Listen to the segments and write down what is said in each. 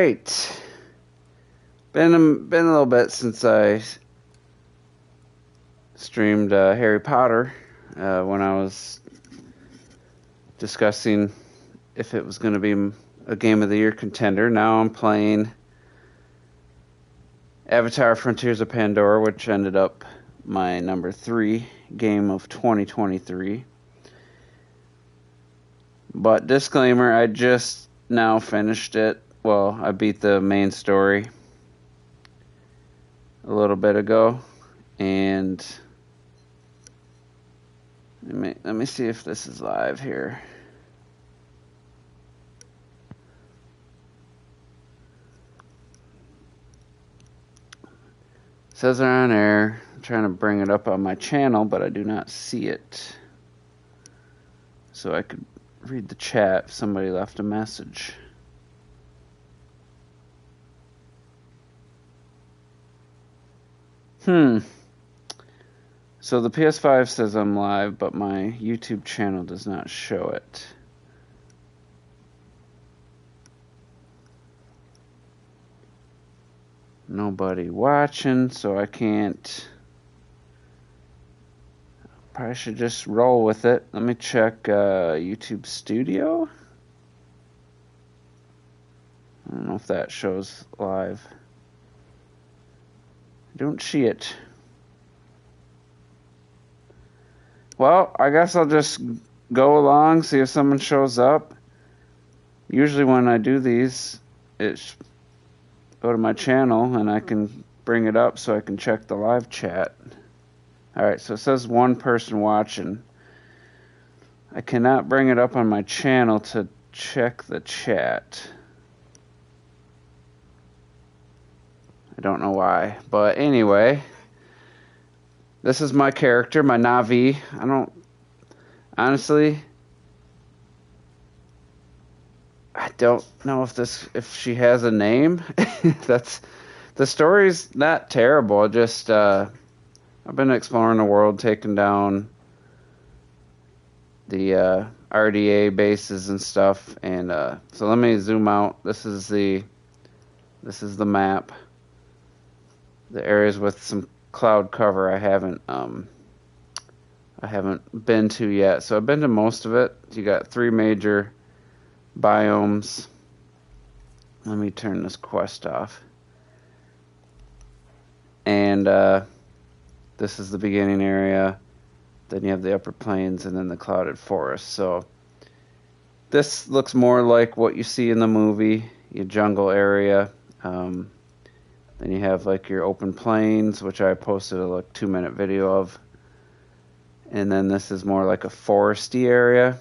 right. Been a little bit since I streamed Harry Potter when I was discussing if it was going to be a Game of the Year contender. Now I'm playing Avatar Frontiers of Pandora, which ended up my number 3 game of 2023. But disclaimer, I just now finished it. Well, I beat the main story a little bit ago, and let me see if this is live here. It says they're on air. I'm trying to bring it up on my channel, but I do not see it. So I could read the chat if somebody left a message. So the PS5 says I'm live, but my YouTube channel does not show it. Nobody watching, so I can't. Probably should just roll with it. Let me check YouTube Studio. I don't know if that shows live. I don't see it. Well, I guess I'll just go along, see if someone shows up. Usually when I do these, it's go to my channel and I can bring it up so I can check the live chat. Alright, so it says one person watching. I cannot bring it up on my channel to check the chat. I don't know why. But anyway, this is my character, my Navi. I don't know if she has a name. The story's not terrible. Just I've been exploring the world, taking down the RDA bases and stuff, and so let me zoom out. This is the map. The areas with some cloud cover I haven't been to yet. So I've been to most of it. You got 3 major biomes. Let me turn this quest off. And this is the beginning area. Then you have the upper plains and then the clouded forest. So this looks more like what you see in the movie, your jungle area. Then you have like your open plains, which I posted a 2-minute video of. And then this is more like a foresty area.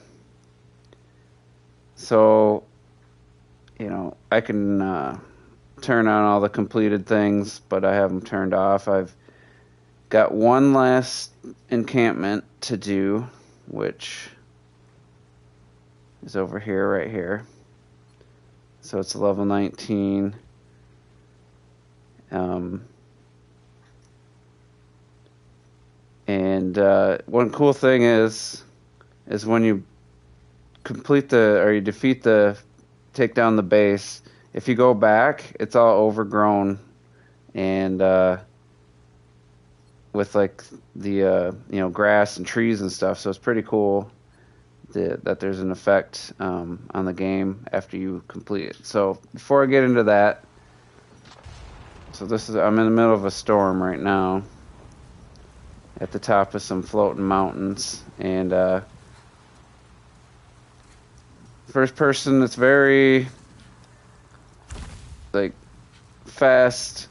So, I can turn on all the completed things, but I have them turned off. I've got one last encampment to do, which is over here, right here. So it's level 19. And one cool thing is when you take down the base, if you go back, it's all overgrown and with the grass and trees and stuff. So it's pretty cool that there's an effect on the game after you complete it. So before I get into that, I'm in the middle of a storm right now at the top of some floating mountains, and first person, it's very fast,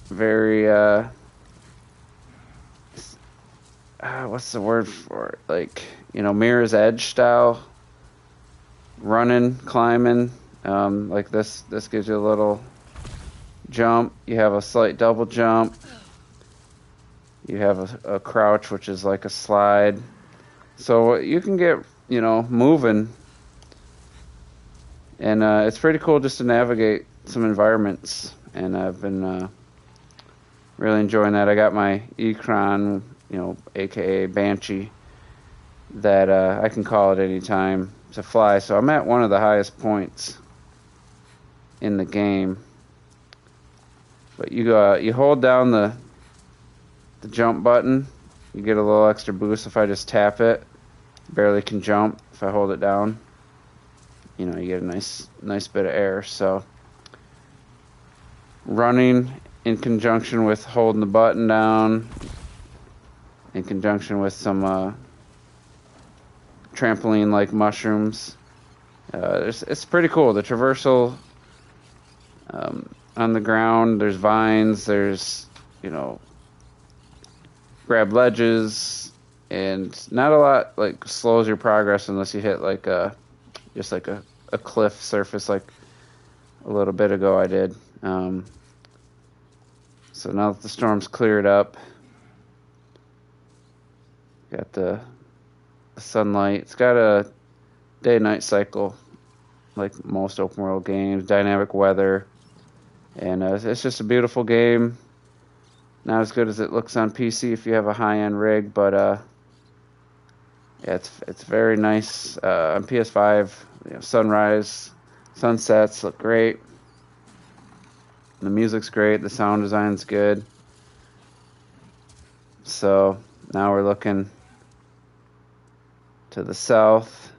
very what's the word for it? Mirror's Edge style running, climbing. This gives you a little jump. You have a slight double jump. You have a crouch, which is like a slide. So you can get, moving. And it's pretty cool just to navigate some environments. And I've been really enjoying that. I got my Ecron, aka Banshee, that I can call at any time to fly. So I'm at one of the highest points in the game. But you hold down the jump button, you get a little extra boost. If I just tap it, barely can jump. If I hold it down, you get a nice bit of air. So running in conjunction with holding the button down, in conjunction with some trampoline-like mushrooms, it's pretty cool. The traversal on the ground, there's vines, there's grab ledges, and not a lot like slows your progress unless you hit like just like a cliff surface like a little bit ago I did. So now that the storm's cleared up, got the sunlight. It's got a day-night cycle like most open world games, dynamic weather, and it's just a beautiful game. Not as good as it looks on PC if you have a high-end rig, but yeah, it's very nice on PS5. Sunrise, sunsets look great. The music's great. The sound design's good. So now we're looking to the south,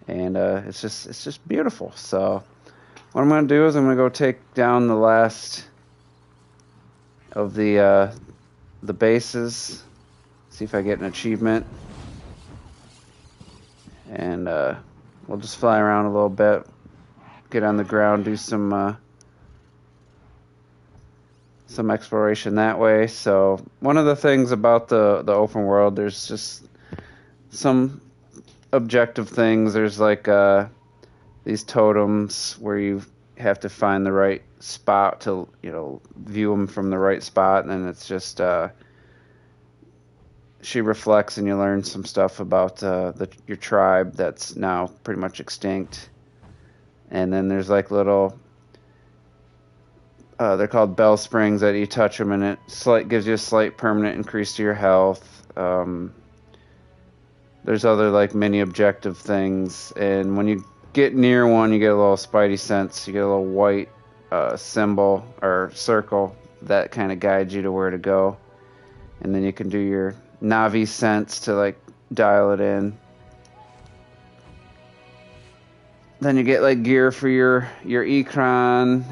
and it's just beautiful. So what I'm going to do is I'm going to go take down the last of the bases, see if I get an achievement, and we'll just fly around a little bit, get on the ground, do some exploration that way. So one of the things about the open world, there's just some objective things. There's like these totems where you have to find the right spot to view them from the right spot, and it's just she reflects and you learn some stuff about your tribe that's now pretty much extinct. And then there's like little they're called bell springs that you touch them and it gives you a slight permanent increase to your health. There's other like mini objective things, and when you get near one, you get a little spidey sense. You get a little white symbol or circle that kind of guides you to where to go, and then you can do your Navi sense to like dial it in. Then you get like gear for your Ecron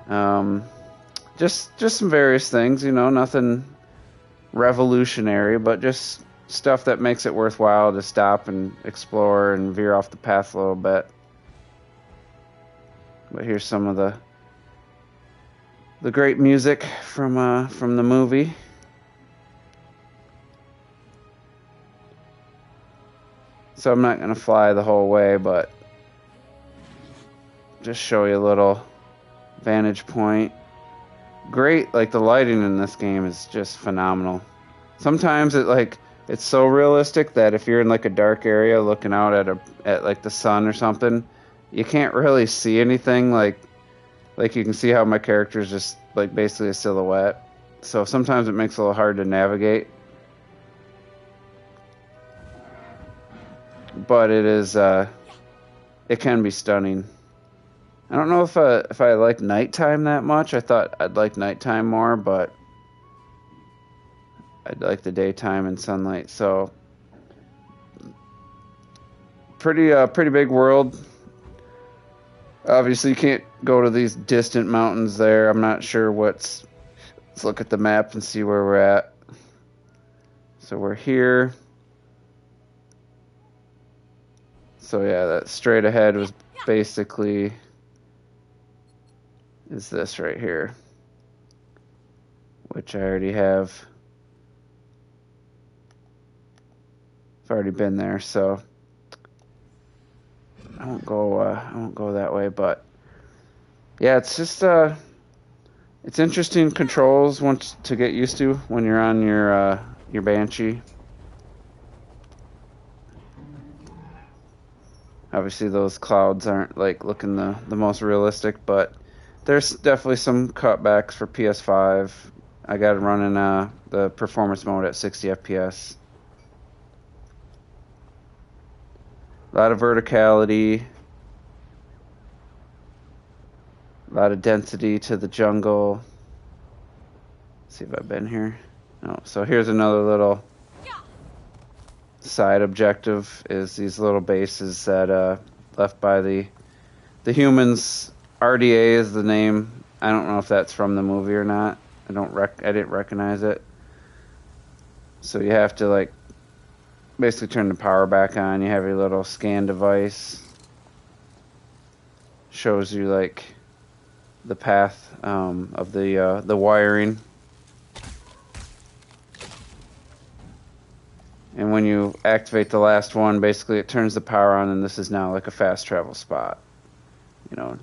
and just some various things, nothing revolutionary, but just stuff that makes it worthwhile to stop and explore and veer off the path a little bit. But here's some of the great music from the movie. So I'm not going to fly the whole way, but just show you a little vantage point. Great, like the lighting in this game is just phenomenal. Sometimes it's so realistic that if you're in like a dark area looking out at like the sun or something, you can't really see anything. Like you can see how my character is just like basically a silhouette. So sometimes it makes it a little hard to navigate. But it is it can be stunning. I don't know if I like nighttime that much. I thought I'd like nighttime more, but I'd like the daytime and sunlight. So pretty big world. Obviously you can't go to these distant mountains there. I'm not sure let's look at the map and see where we're at. So we're here. So yeah, that straight ahead was basically is this right here, which I already have. I've already been there, so I won't go that way. But yeah, it's just it's interesting controls once to get used to when you're on your Banshee. Obviously those clouds aren't like looking the most realistic, but there's definitely some cutbacks for PS5. I got it running the performance mode at 60 FPS. A lot of verticality. lot of density to the jungle. Let's see if I've been here. No. So here's another little side objective, is these little bases that left by the humans. RDA is the name. I don't know if that's from the movie or not. I didn't recognize it. So you have to like basically turn the power back on. You have your little scan device. Shows you like the path of the wiring. And when you activate the last one, basically it turns the power on, and this is now like a fast travel spot. You know,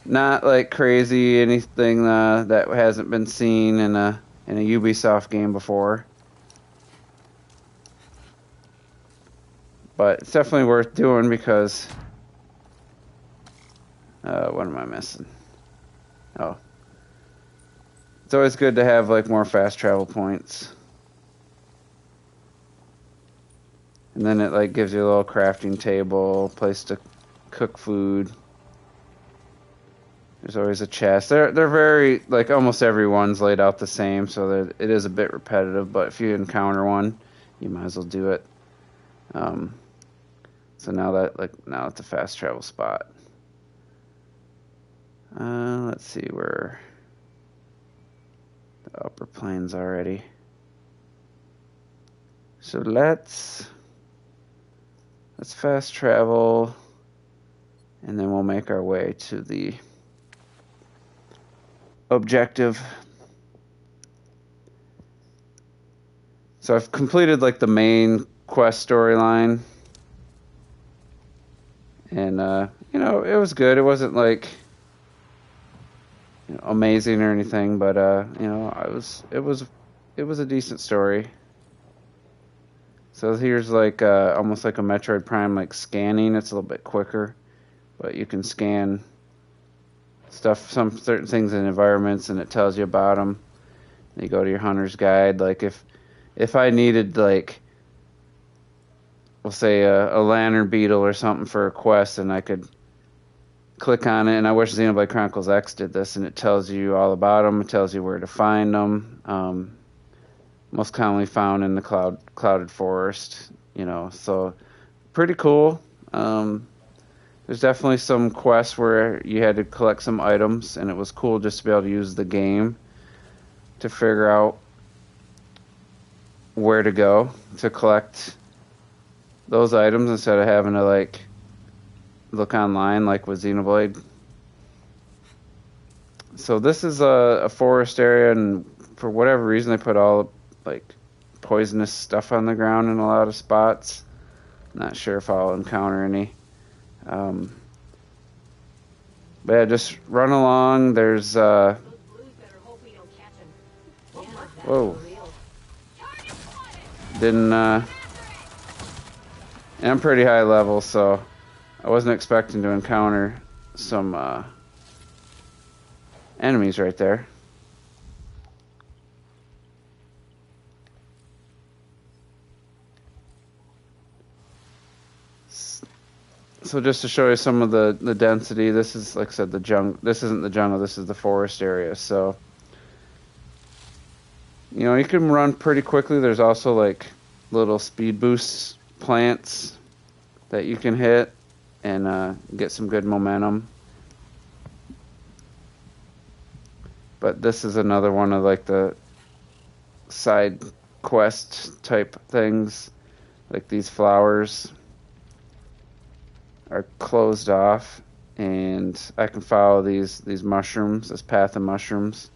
not like crazy anything that hasn't been seen in a Ubisoft game before. But it's definitely worth doing because what am I missing? Oh. It's always good to have like more fast travel points. And then it like gives you a little crafting table, place to cook food. There's always a chest. They're very, like, almost everyone's laid out the same, so it is a bit repetitive, but if you encounter one, you might as well do it. So now it's a fast travel spot. Let's see, where the upper plains already. So let's fast travel, and then we'll make our way to the objective. So I've completed like the main quest storyline, and you know, it was good. It wasn't like, you know, amazing or anything, but you know, it was a decent story. So here's like almost like a Metroid Prime like scanning. It's a little bit quicker, but you can scan stuff, some certain things in environments, and it tells you about them. You go to your hunter's guide. Like if I needed, like, we'll say a lantern beetle or something for a quest, and I could click on it, and I wish Xenoblade Chronicles X did this, and it tells you all about them. It tells you where to find them. Most commonly found in the clouded forest, you know, so pretty cool. There's definitely some quests where you had to collect some items, and it was cool just to be able to use the game to figure out where to go to collect those items instead of having to like look online like with Xenoblade. So this is a forest area, and for whatever reason they put all like poisonous stuff on the ground in a lot of spots. Not sure if I'll encounter any. But yeah, just run along. There's whoa. Didn't and I'm pretty high level, so I wasn't expecting to encounter some enemies right there. So just to show you some of the density, this is, like I said, the jungle. This isn't the jungle, this is the forest area. So, you know, you can run pretty quickly. There's also like little speed boost plants that you can hit and get some good momentum. But this is another one of like the side quest type things, like these flowers are closed off, and I can follow these mushrooms, this path of mushrooms,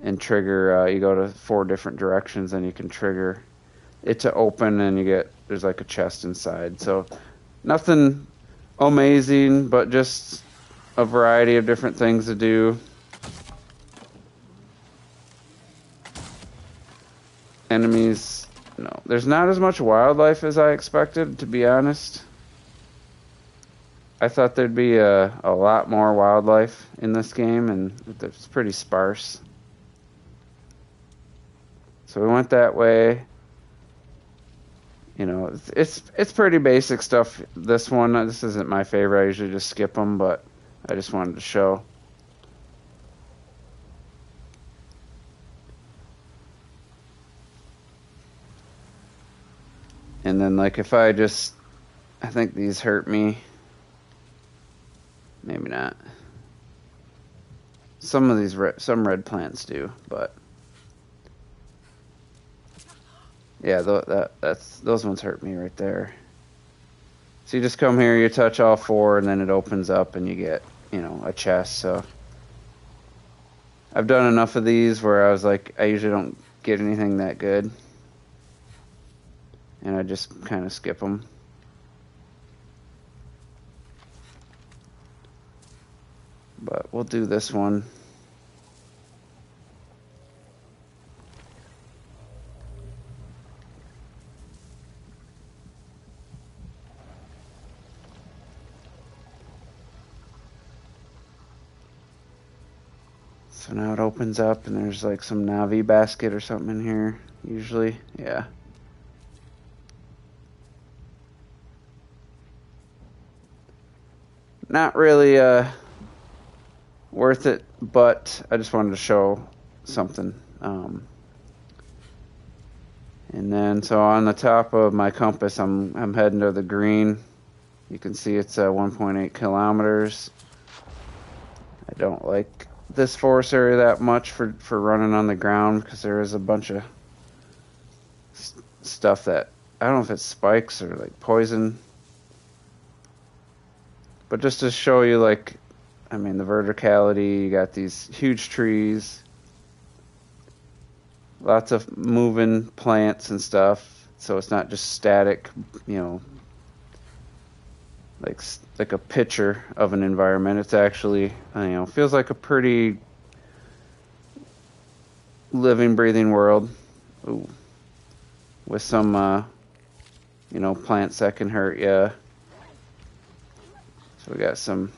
and trigger. You go to 4 different directions, and you can trigger it to open, and there's like a chest inside. So nothing amazing, but just a variety of different things to do. Enemies, no, there's not as much wildlife as I expected, to be honest. I thought there'd be a lot more wildlife in this game, and it's pretty sparse. So we went that way. You know, it's pretty basic stuff. This isn't my favorite. I usually just skip them, but I just wanted to show And then like if I think these hurt me. Maybe not. Some of these some red plants do, but yeah, those ones hurt me right there. So you just come here, you touch all four, and then it opens up, and you get, you know, a chest. So I've done enough of these where I was like, I usually don't get anything that good, and I just kind of skip them. But we'll do this one. So now it opens up and there's like some Navi basket or something in here, usually. Yeah. Not really worth it, but I just wanted to show something. And then so on the top of my compass, I'm heading to the green. You can see it's 1.8 kilometers. I don't like this forest area that much for running on the ground because there is a bunch of stuff that I don't know if it's spikes or like poison. But just to show you, like, I mean, the verticality, you got these huge trees, lots of moving plants and stuff, so it's not just static, you know, like a picture of an environment. It's actually, you know, feels like a pretty living, breathing world. Ooh. With some, you know, plants that can hurt you. So we got some,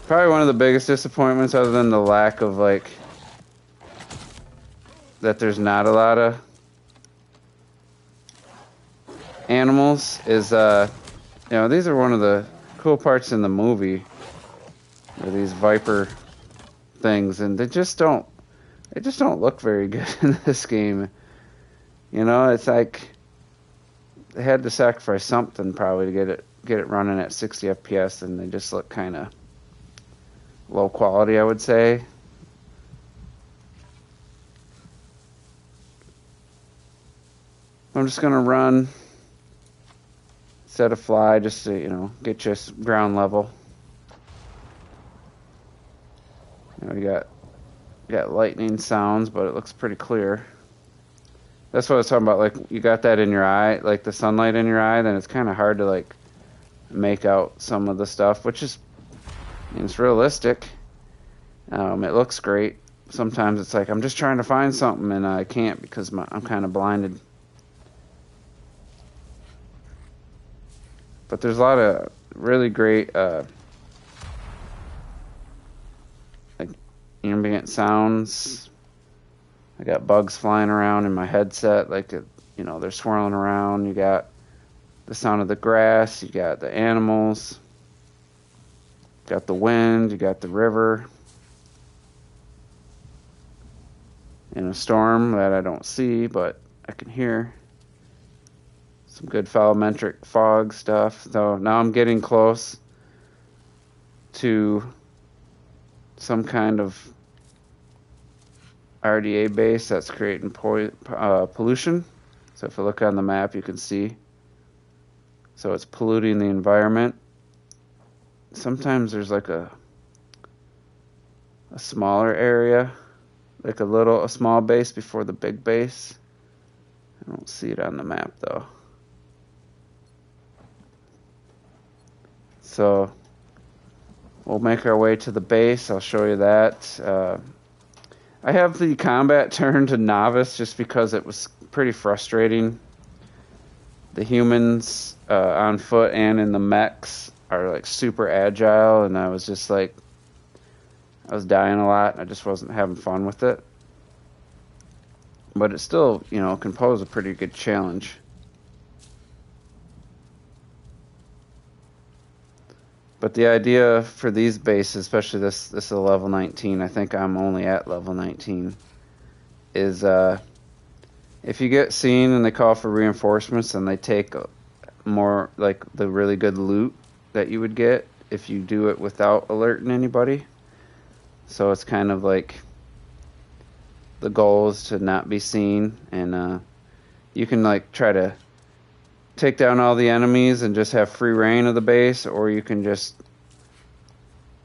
probably one of the biggest disappointments, other than the lack of, like, that there's not a lot of animals, is, you know, these are one of the cool parts in the movie, are these viper things, and they just don't look very good in this game. You know, it's like they had to sacrifice something probably to get it running at 60 FPS, and they just look kind of low quality, I would say. I'm just gonna run instead of fly, just to, you know, get you ground level. You know, you got lightning sounds, but it looks pretty clear. That's what I was talking about. Like, you got that in your eye, like the sunlight in your eye, then it's kind of hard to, like, make out some of the stuff, which is, I mean, it's realistic. It looks great. Sometimes it's like I'm just trying to find something and I can't because I'm kind of blinded. But there's a lot of really great like ambient sounds. I got bugs flying around in my headset, like, you know, they're swirling around. You got the sound of the grass, you got the animals, you got the wind, you got the river. In a storm that I don't see, but I can hear. Some good volumetric fog stuff. So now I'm getting close to some kind of RDA base that's creating pollution. So if you look on the map, you can see. So it's polluting the environment. Sometimes there's like a smaller area, like a small base before the big base. I don't see it on the map though. So we'll make our way to the base. I'll show you that. I have the combat turned to novice just because it was pretty frustrating. The humans on foot and in the mechs are like super agile, and I was just like, I was dying a lot, and I just wasn't having fun with it. But it still, you know, can pose a pretty good challenge. But the idea for these bases, especially this is a level 19, I think I'm only at level 19, is If you get seen and they call for reinforcements, then they take more, like, the really good loot that you would get if you do it without alerting anybody. So it's kind of like the goal is to not be seen, and you can like try to take down all the enemies and just have free reign of the base, or you can just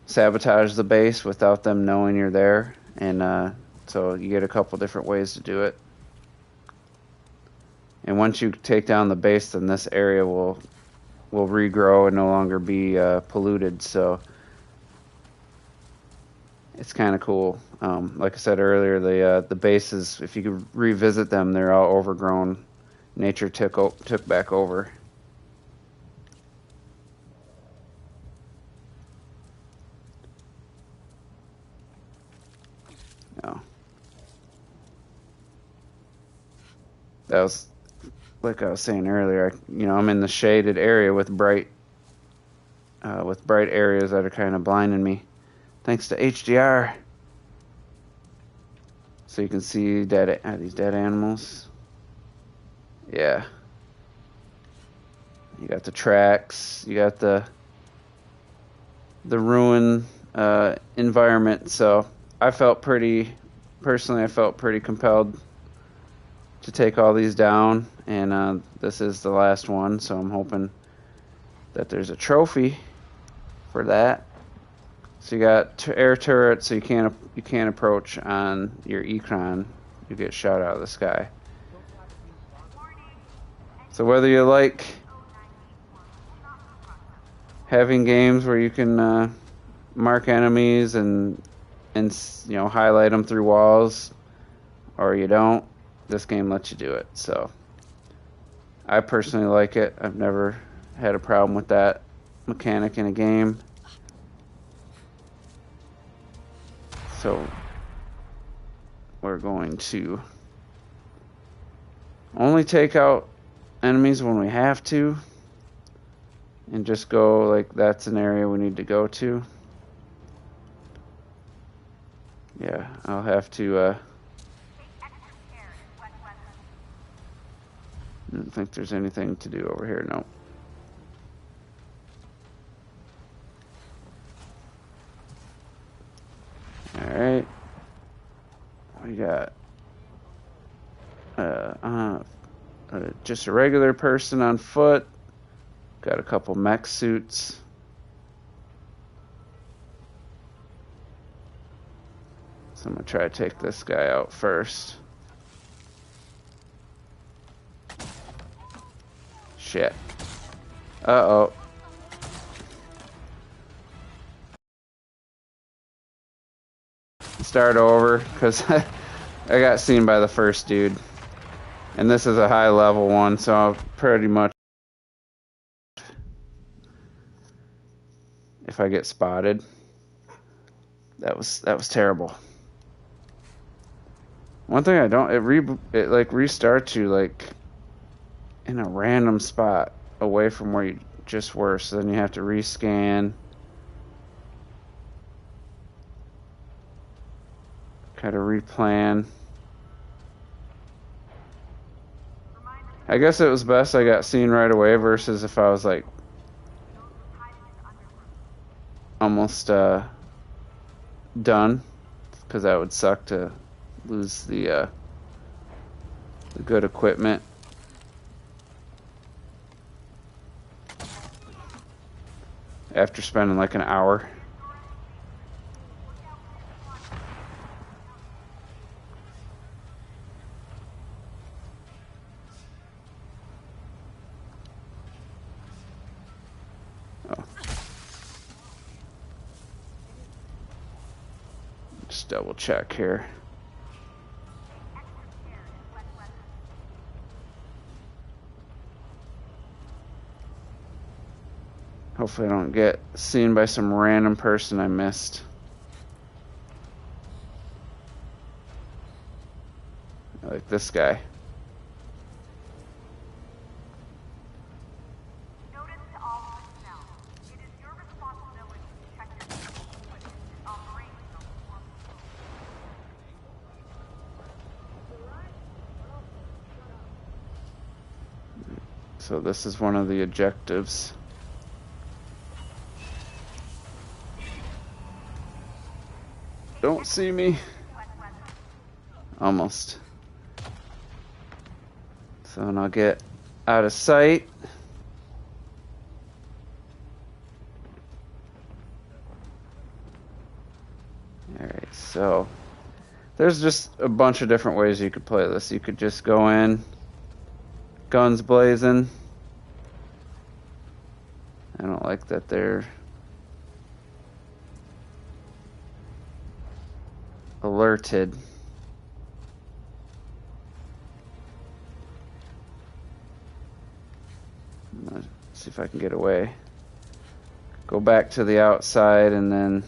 sabotage the base without them knowing you're there, and so you get a couple different ways to do it. And once you take down the base, then this area will regrow and no longer be polluted, so it's kind of cool. Like I said earlier, the bases, if you could revisit them, they're all overgrown. Nature took back over. No. That was, like I was saying earlier, I'm in the shaded area with bright areas that are kind of blinding me. Thanks to HDR. So you can see these dead animals. Yeah. You got the tracks. You got the ruin environment. So I felt pretty compelled to take all these down. And this is the last one. So I'm hoping that there's a trophy for that. So you got air turrets, so you can't approach on your Ecron. You get shot out of the sky. So whether you like having games where you can mark enemies and highlight them through walls, or you don't, this game lets you do it. So I personally like it. I've never had a problem with that mechanic in a game. So we're going to only take out enemies when we have to, and just go like that's an area we need to go to. Yeah, I'll have to I don't think there's anything to do over here. No. Alright. We got just a regular person on foot. Got a couple mech suits. So I'm gonna try to take this guy out first. Shit. Uh-oh. Start over, because I got seen by the first dude. And this is a high level one, so I'll pretty much, if I get spotted. That was terrible. One thing I don't, it like restarts you like in a random spot away from where you just were, so then you have to rescan. Kind of replan. I guess it was best I got seen right away versus if I was like almost done, because that would suck to lose the good equipment. After spending like an hour. Just double check here. Hopefully I don't get seen by some random person I missed. Like this guy. So this is one of the objectives. Don't see me. Almost. So then I'll get out of sight. Alright, so there's just a bunch of different ways you could play this. You could just go in, guns blazing. I don't like that they're alerted. Let's see if I can get away. Go back to the outside and then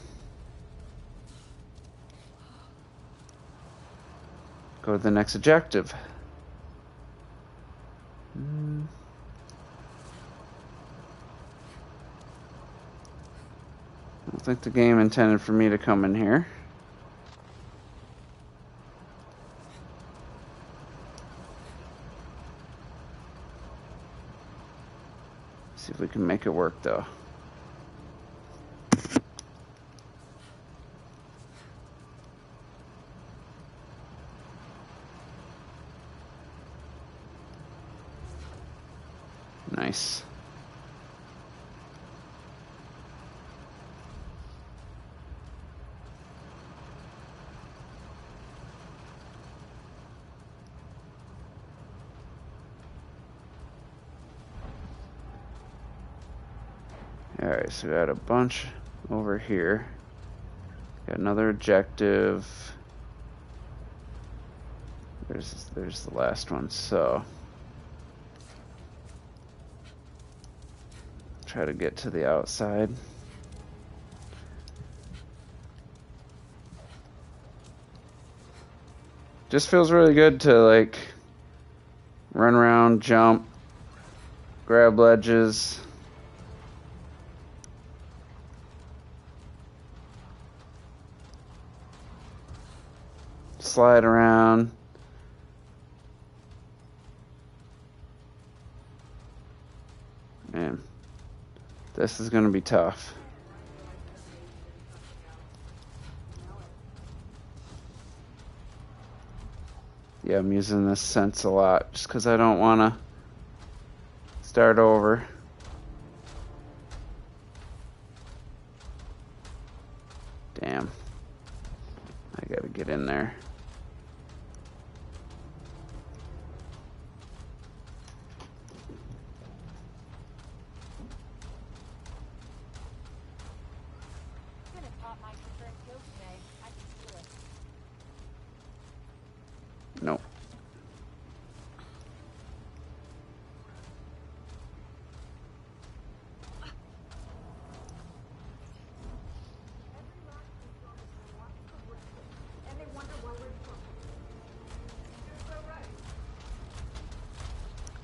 go to the next objective. I don't think the game intended for me to come in here. See if we can make it work though. Nice. Alright, so we got a bunch over here. Got another objective. There's the last one, so try to get to the outside. Just feels really good to like run around, jump, grab ledges. Slide around. Man, this is gonna be tough. Yeah, I'm using this sense a lot just because I don't want to start over. Damn. I gotta get in there. Nope.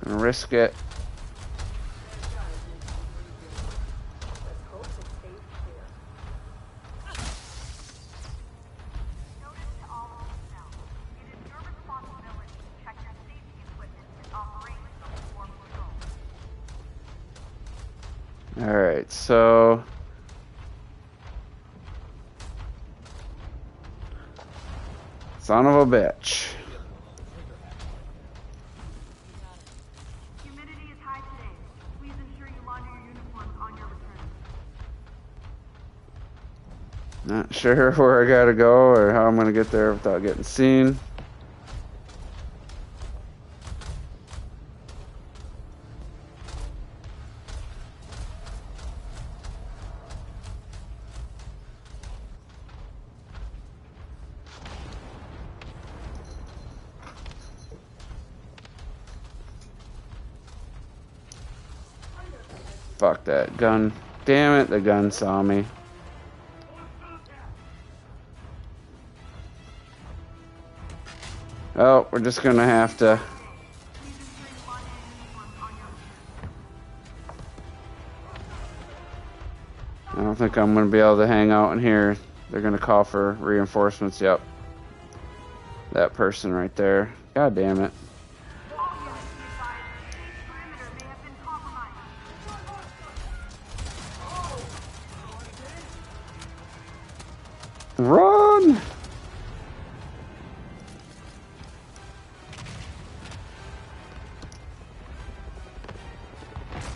Gonna risk it. Alright, so son of a bitch. Humidity is high today. Please ensure you launder your uniforms on your return. Not sure where I gotta go or how I'm gonna get there without getting seen. Fuck that gun. Damn it, the gun saw me. Oh, we're just gonna have to. I don't think I'm gonna be able to hang out in here. They're gonna call for reinforcements. Yep. That person right there. God damn it.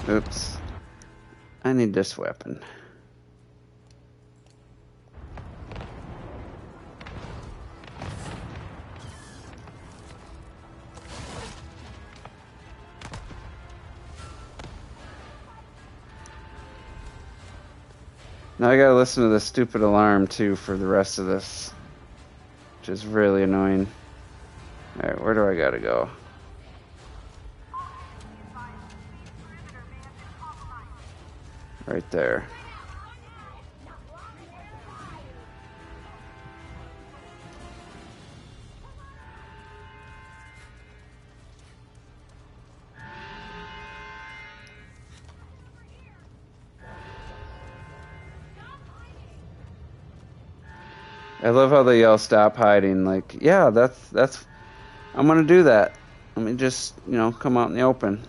Oops. I need this weapon. Now I gotta listen to this stupid alarm too for the rest of this, which is really annoying. Alright, where do I gotta go? Right there. I love how they yell stop hiding. Like, yeah, that's I'm gonna do that. Let me just, come out in the open.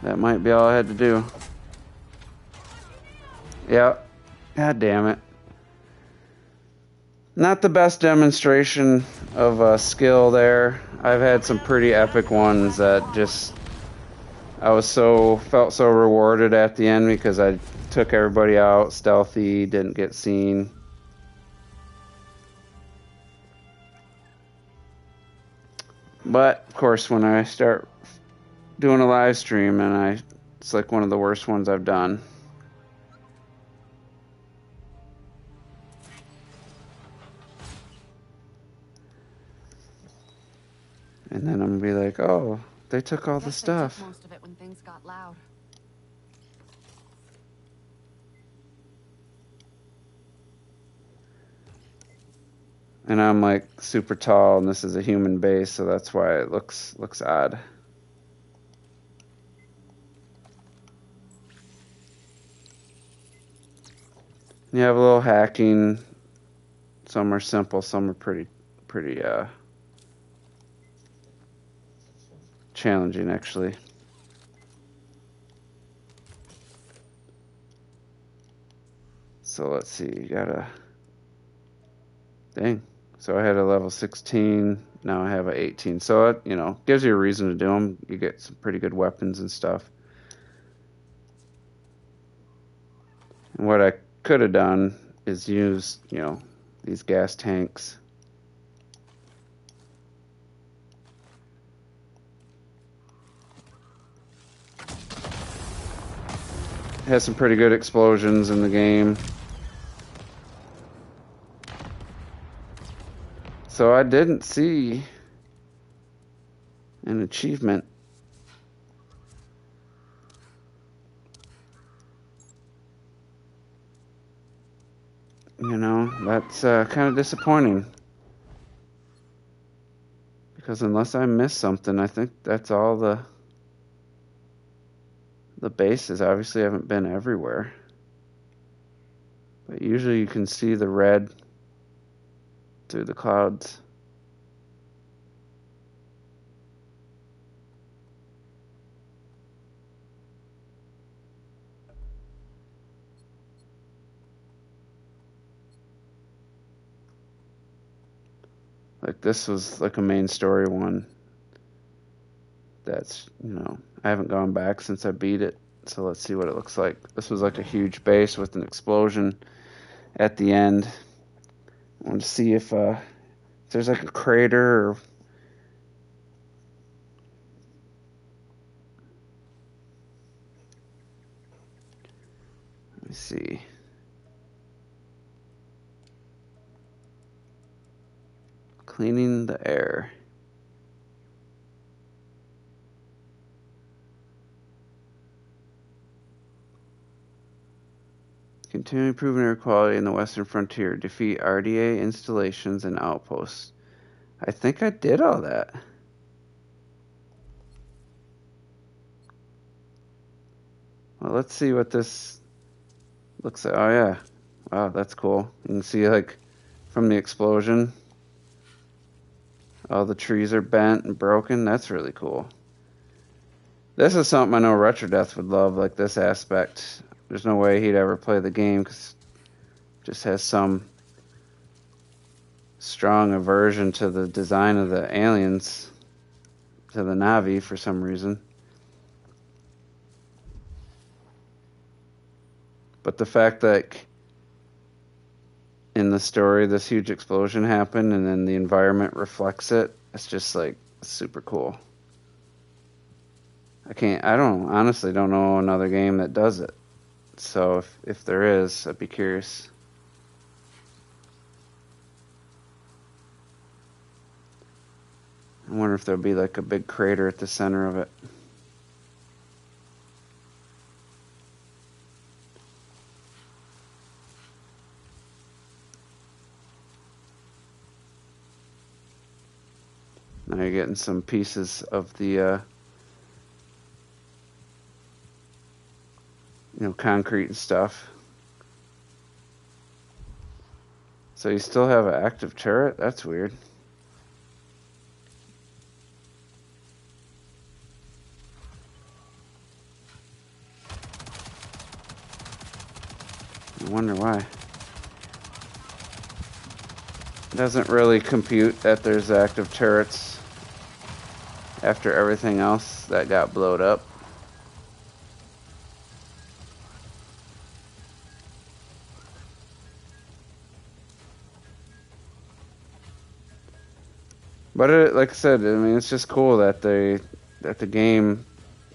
That might be all I had to do. Yep. God damn it. Not the best demonstration of skill there. I've had some pretty epic ones that just felt so rewarded at the end because I took everybody out stealthy, didn't get seen. But of course, when I start doing a live stream, it's like one of the worst ones I've done. And then I'm gonna be like, oh, they took all the stuff. They took most of it when things got loud. And I'm like super tall, and this is a human base, so that's why it looks odd. You have a little hacking. Some are simple, some are pretty challenging actually. So let's see, you gotta, dang. So I had a level 16, now I have a 18. So it, gives you a reason to do them. You get some pretty good weapons and stuff. And what I could have done is use, these gas tanks. It has some pretty good explosions in the game. So I didn't see an achievement. That's kind of disappointing. Because unless I missed something, I think that's all the bases. Obviously, I haven't been everywhere. But usually you can see the red through the clouds. Like this was like a main story one. That's, I haven't gone back since I beat it. So let's see what it looks like. This was like a huge base with an explosion at the end. I want to see if there's like a crater or... Let me see. Cleaning the air. You Continue improving air quality in the western frontier. Defeat RDA installations and outposts. I think I did all that. Well, let's see what this looks like. Oh, yeah. Wow, that's cool. You can see, like, from the explosion, all the trees are bent and broken. That's really cool. This is something I know Retrodeath would love, like this aspect. There's no way he'd ever play the game because it just has some strong aversion to the design of the aliens, to the Na'vi for some reason. But the fact that in the story this huge explosion happened and then the environment reflects it, it's just like super cool. I honestly don't know another game that does it. So if there is, I'd be curious. I wonder if there'll be like a big crater at the center of it. Now you're getting some pieces of the concrete and stuff. So you still have an active turret? That's weird. I wonder why. It doesn't really compute that there's active turrets after everything else that got blowed up. But like I said, I mean, it's just cool that the game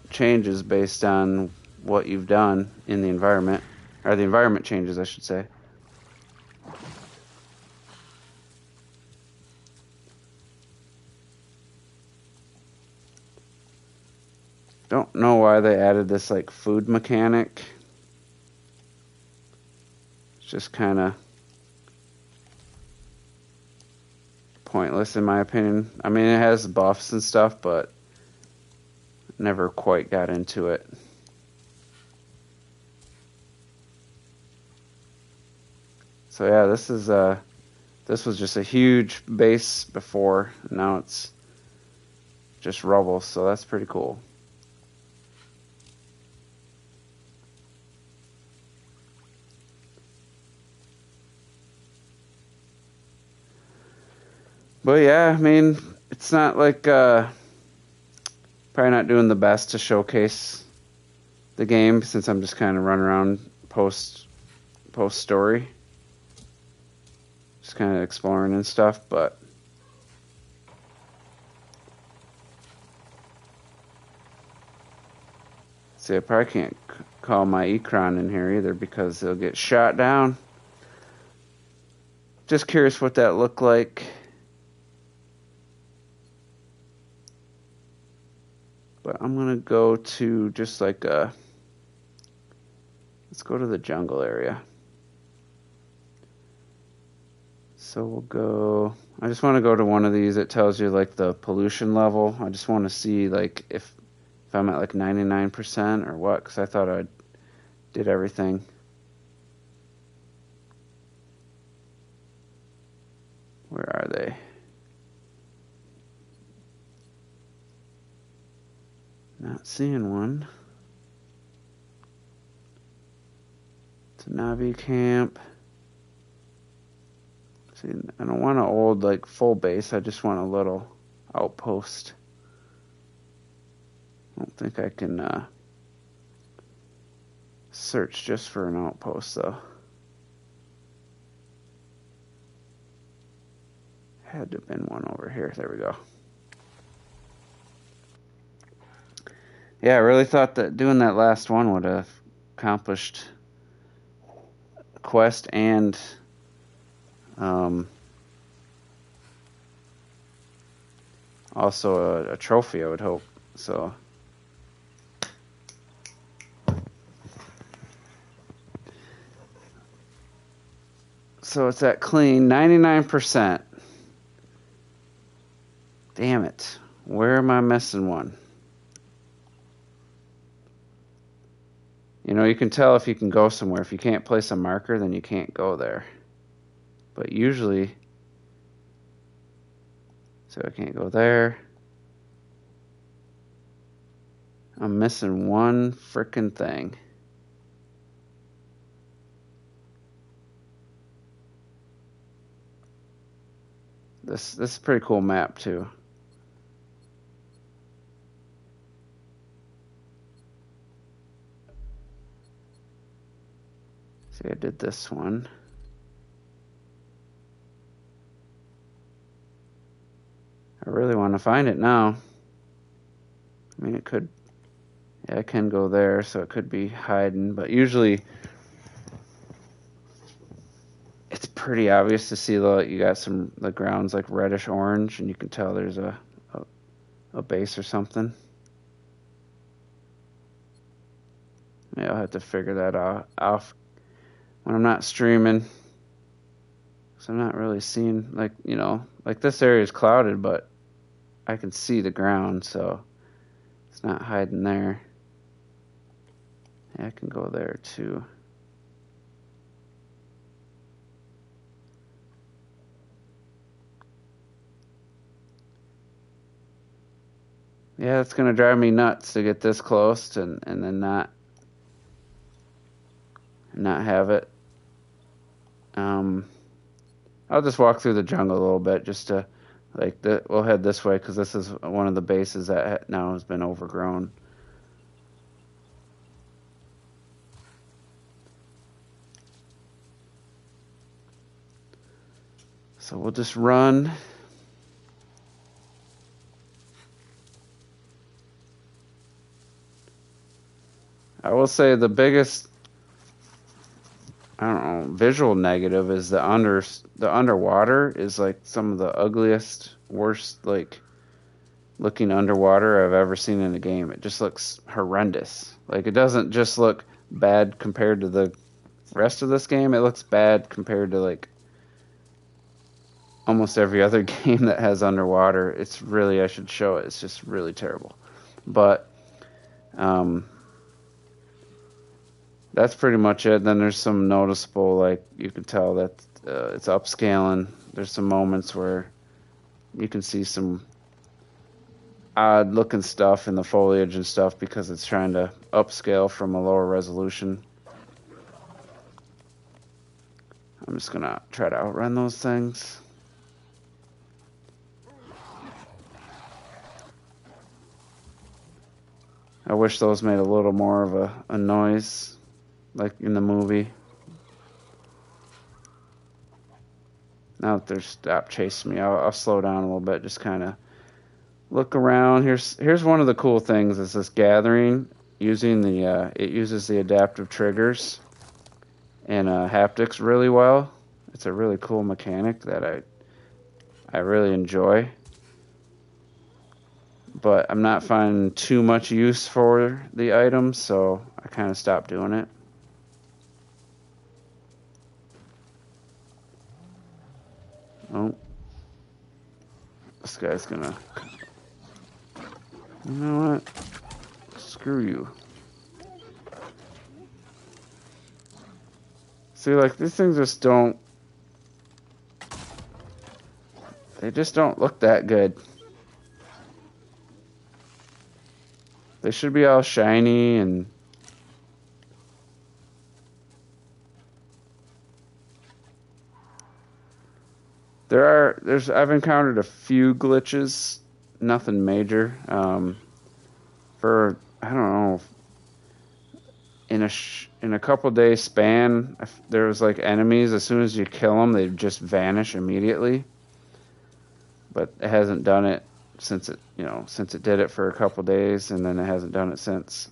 changes based on what you've done in the environment, or the environment changes, I should say. Don't know why they added this like food mechanic. It's just kind of pointless in my opinion. I mean, it has buffs and stuff, but never quite got into it. So yeah, this was just a huge base before, and now it's just rubble, so that's pretty cool. But yeah, I mean, it's not like probably not doing the best to showcase the game since I'm just kind of running around post story, just kind of exploring and stuff. But see, I probably can't call my Ecron in here either because they'll get shot down. Just curious what that looked like. But I'm going to go to just like let's go to the jungle area. So we'll go, I just want to go to one of these. It tells you like the pollution level. I just want to see like if I'm at like 99% or what, because I thought I did everything. Where are they? Not seeing one. It's a Na'vi camp. See, I don't want an old like full base. I just want a little outpost. I don't think I can search just for an outpost though. Had to have been one over here. There we go. Yeah, I really thought that doing that last one would have accomplished a quest and also a trophy, I would hope. So So it's at clean, 99%. Damn it. Where am I missing one? You know, you can tell if you can go somewhere. If you can't place a marker, then you can't go there. But usually, so I can't go there. I'm missing one frickin' thing. This is a pretty cool map too. See, I did this one. I really want to find it now. I mean, it could, yeah, I can go there, so it could be hiding, but usually it's pretty obvious to see that you got the ground's like reddish orange, and you can tell there's a base or something. Yeah, I'll have to figure that out when I'm not streaming. So I'm not really seeing, like, you know, like this area is clouded, but I can see the ground, so it's not hiding there. Yeah, I can go there too. Yeah, it's gonna drive me nuts to get this close and then not have it. I'll just walk through the jungle a little bit just to, like, we'll head this way because this is one of the bases that now has been overgrown. So we'll just run. I will say the biggest, I don't know, visual negative is the underwater is like some of the ugliest, worst, like, looking underwater I've ever seen in a game. It just looks horrendous. Like, it doesn't just look bad compared to the rest of this game. It looks bad compared to, like, almost every other game that has underwater. It's really, I should show it. It's just really terrible. But that's pretty much it. Then there's some noticeable, like, you can tell that it's upscaling. There's some moments where you can see some odd looking stuff in the foliage and stuff because it's trying to upscale from a lower resolution. I'm just gonna try to outrun those things. I wish those made a little more of a noise, like in the movie. Now that they're stopped chasing me, I'll slow down a little bit, just kind of look around. Here's one of the cool things is this gathering using the it uses the adaptive triggers and haptics really well. It's a really cool mechanic that I really enjoy. But I'm not finding too much use for the items, so I kind of stopped doing it. Oh, this guy's gonna, you know what? Screw you. See, like, these things just don't, they just don't look that good. They should be all shiny and I've encountered a few glitches, nothing major. For, I don't know, in a couple days span, there was like enemies. As soon as you kill them, they just vanish immediately. But it hasn't done it since it did it for a couple days, and then it hasn't done it since.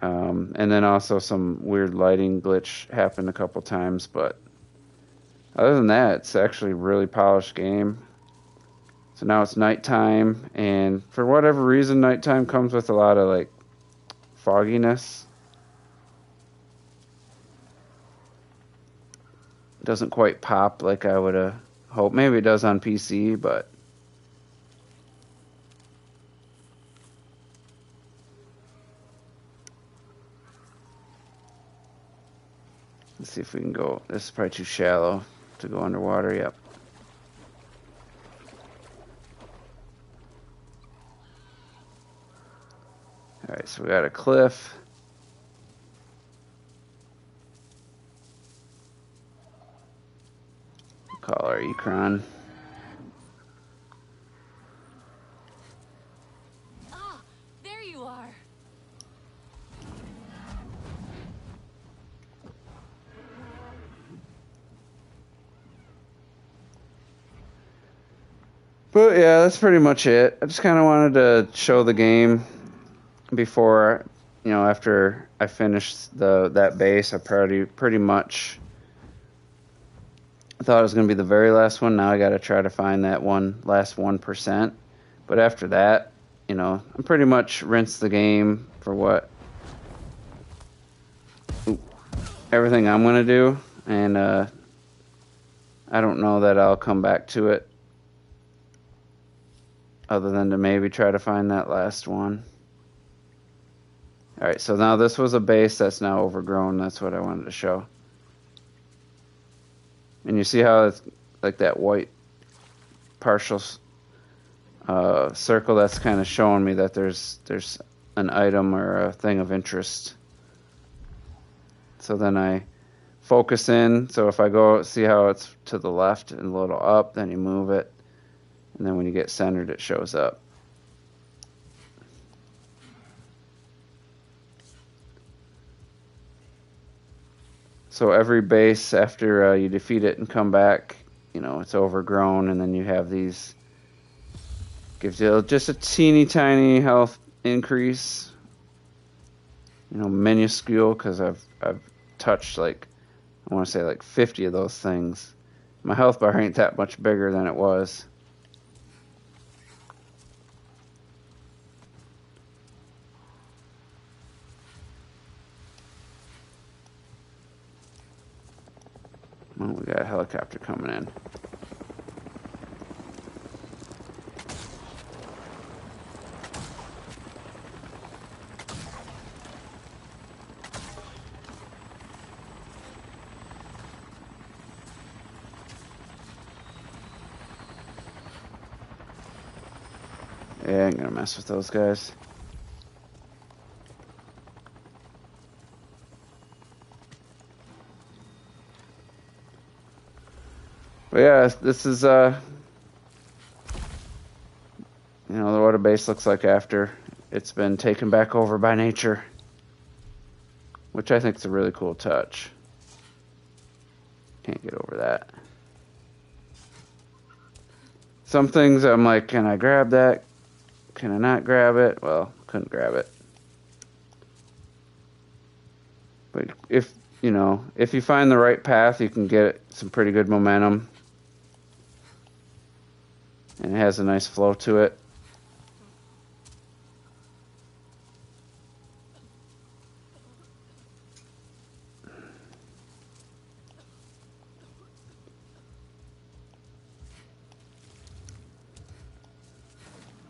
And then also some weird lighting glitch happened a couple times, but other than that, it's actually a really polished game. So now it's nighttime, and for whatever reason, nighttime comes with a lot of, like, fogginess. It doesn't quite pop like I would have hoped. Maybe it does on PC, but let's see if we can go. This is probably too shallow to go underwater. Yep. All right, so we got a cliff. Call our Ecron. Ah, there you are. But yeah, that's pretty much it. I just kind of wanted to show the game before, after I finished that base. I pretty much thought it was going to be the very last one. Now I got to try to find that last 1%. But after that, I'm pretty much rinsed the game for everything I'm going to do. And I don't know that I'll come back to it other than to maybe try to find that last one. Alright, so now this was a base that's now overgrown. That's what I wanted to show. And you see how it's like that white partial circle, that's kind of showing me that there's an item or a thing of interest. So then I focus in. So if I go, see how it's to the left and a little up, then you move it. And then when you get centered, it shows up. So every base, after you defeat it and come back, it's overgrown, and then you have these, gives you just a teeny tiny health increase. Minuscule, because I've touched I want to say 50 of those things. My health bar ain't that much bigger than it was. Oh, we got a helicopter coming in. Yeah, I ain't gonna mess with those guys. But yeah, this is what a base looks like after it's been taken back over by nature, which I think is a really cool touch. Can't get over that. Some things I'm like, can I grab that? Can I not grab it? Well, couldn't grab it. But if you find the right path, you can get some pretty good momentum. And it has a nice flow to it.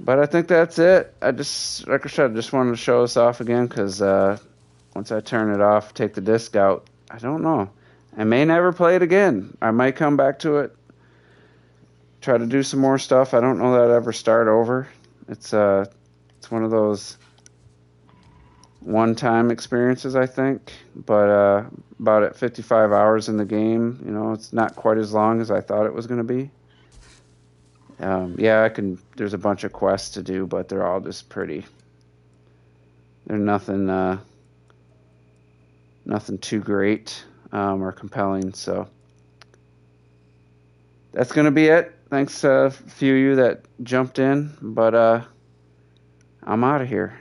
But I think that's it. Like I said, I just wanted to show us off again, because once I turn it off, take the disc out, I don't know. I may never play it again. I might come back to it, try to do some more stuff. I don't know that I'd ever start over. It's one of those one-time experiences, I think. But about at 55 hours in the game, it's not quite as long as I thought it was going to be. Yeah, there's a bunch of quests to do, but they're all just pretty. They're nothing too great or compelling. So that's going to be it. Thanks a few of you that jumped in, but I'm out of here.